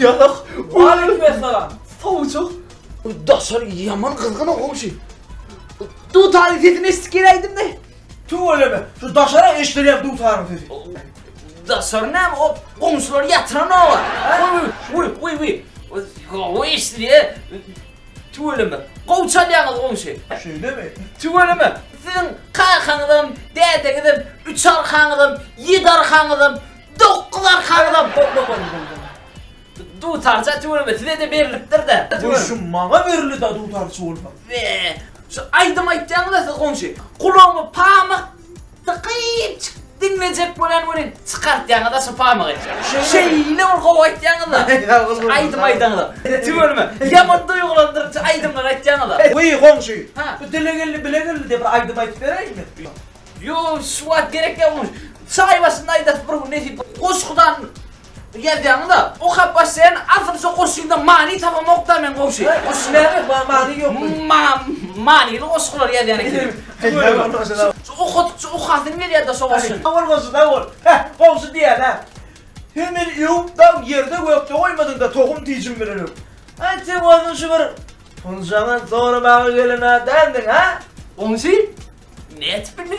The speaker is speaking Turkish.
Diyalog. Aleykümselam. Savucuk. Daşar yaman kızgın olmuş. Du tarifetini istikireydim de. Tuğleme. Şu daşara eşleriyem du tarifeti. Daşar ne o komşular yatıran o var. Uy. O işliye. Tuğleme. Kovçalyanız komşu. Şöyle mi? Tuğleme. Sizin kalkanıdım, dedegidim, 3 arkanıdım, 7 arkanıdım, 9 arkanıdım. Du tarça tuğleme size de veriliptir de. Bu şu mana verildi da du tarifeti olma. Ve şu aydım aytacağını da siz komşu. Kulağımı pamak tıkayıp dinleyecek böyle çıkartacağını da şu pamak edeceğim. Şeyle orkava aytacağını da. Aydım aytacağını da. Tuğleme. Yaman duygulandırıcı aydımlar aytacağını da. Uy komşu. Ha. Bu dile geldi de bir aydım ayıp vereyim mi? Yo şu an gerek yapmış. Çay başında aydat bu nefi koşkudan geldiğini da o kapı sen asıl şu koşuyla mani tamam okta ben koşuyor. Koşular mani yok mu? Mani koşkular geldiğini. O kadın ne diye de soğusun. Olmasın da ol. Komşu diyen ha. Hemen yumdan yerde gökte koymadın da tohum diyeceğim veririm. Sen onun şu var. Oncadan sonra bana gelin ha dendin ha? Komşu ne ettin